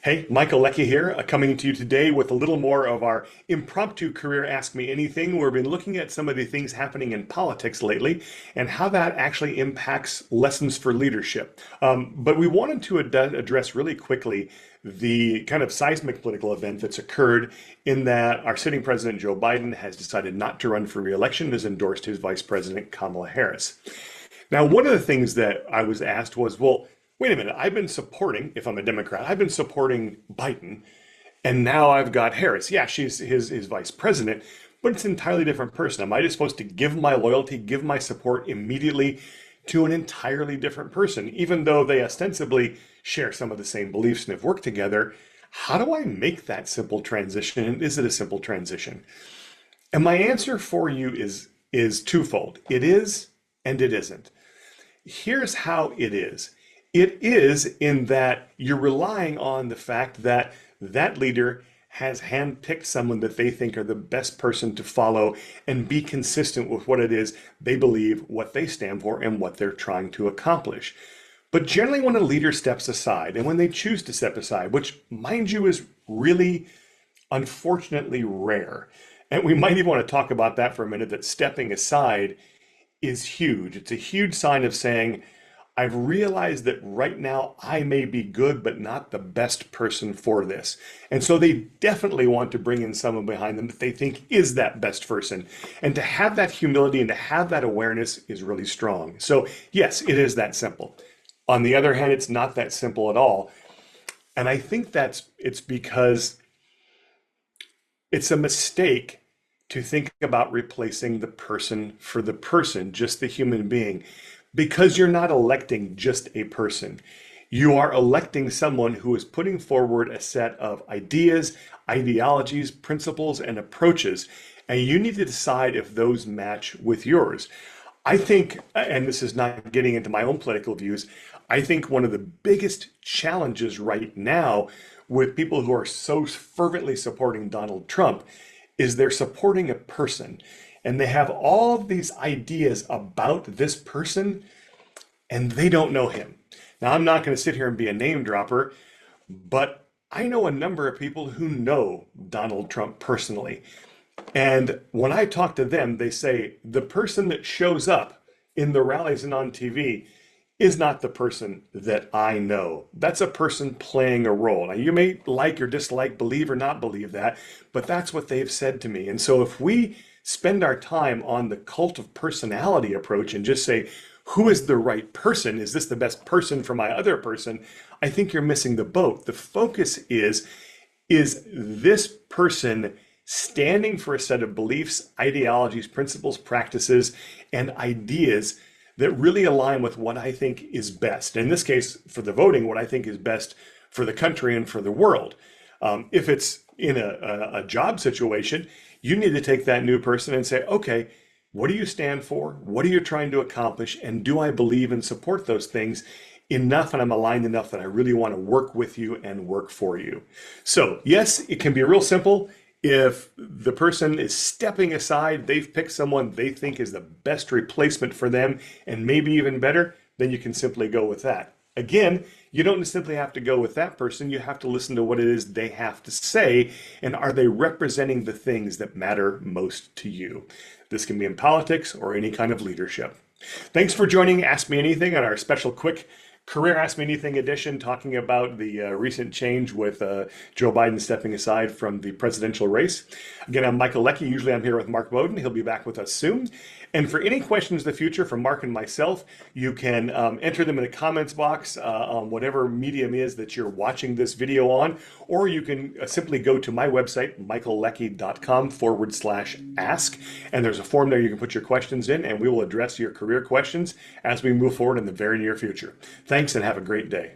Hey, Michael Leckie here, coming to you today with a little more of our impromptu career Ask Me Anything. We've been looking at some of the things happening in politics lately and how that actually impacts lessons for leadership. But we wanted to address really quickly the kind of seismic political event that's occurred in that our sitting president, Joe Biden, has decided not to run for re-election and has endorsed his vice president, Kamala Harris. Now, one of the things that I was asked was, well, wait a minute, I've been supporting, if I'm a Democrat, I've been supporting Biden, and now I've got Harris. Yeah, she's his vice president, but it's an entirely different person. Am I just supposed to give my loyalty, give my support immediately to an entirely different person, even though they ostensibly share some of the same beliefs and have worked together? How do I make that simple transition? And is it a simple transition? And my answer for you is twofold. It is and it isn't. Here's how it is. It is in that you're relying on the fact that that leader has handpicked someone that they think are the best person to follow and be consistent with what it is they believe, what they stand for, and what they're trying to accomplish. But generally, when a leader steps aside, and when they choose to step aside, which, mind you, is really unfortunately rare, and we might even want to talk about that for a minute, that stepping aside is huge. It's a huge sign of saying, I've realized that right now I may be good, but not the best person for this. And so they definitely want to bring in someone behind them that they think is that best person. And to have that humility and to have that awareness is really strong. So yes, it is that simple. On the other hand, it's not that simple at all. And I think it's because it's a mistake to think about replacing the person for the person, just the human being. Because you're not electing just a person. You are electing someone who is putting forward a set of ideas, ideologies, principles, and approaches, and you need to decide if those match with yours. I think, and this is not getting into my own political views, I think one of the biggest challenges right now with people who are so fervently supporting Donald Trump is they're supporting a person. And they have all of these ideas about this person, and they don't know him. Now, I'm not going to sit here and be a name dropper, but I know a number of people who know Donald Trump personally. And when I talk to them, they say the person that shows up in the rallies and on TV is not the person that I know. That's a person playing a role. Now, you may like or dislike, believe or not believe that, but that's what they've said to me. And so if we spend our time on the cult of personality approach and just say, who is the right person? Is this the best person for my other person? I think you're missing the boat. The focus is this person standing for a set of beliefs, ideologies, principles, practices, and ideas that really align with what I think is best. In this case, for the voting, what I think is best for the country and for the world. If it's in a job situation, you need to take that new person and say, okay, what do you stand for? What are you trying to accomplish? And do I believe and support those things enough and I'm aligned enough that I really want to work with you and work for you? So yes, it can be real simple. If the person is stepping aside, they've picked someone they think is the best replacement for them and maybe even better, then you can simply go with that. Again, you don't simply have to go with that person. You have to listen to what it is they have to say, and are they representing the things that matter most to you? This can be in politics or any kind of leadership. Thanks for joining Ask Me Anything on our special quick Career Ask Me Anything edition, talking about the recent change with Joe Biden stepping aside from the presidential race. Again, I'm Michael Leckie. Usually I'm here with Mark Bowden. He'll be back with us soon. And for any questions in the future from Mark and myself, you can enter them in the comments box on whatever medium is that you're watching this video on, or you can simply go to my website, michaelleckie.com/ask, and there's a form there you can put your questions in, and we will address your career questions as we move forward in the very near future. Thanks and have a great day.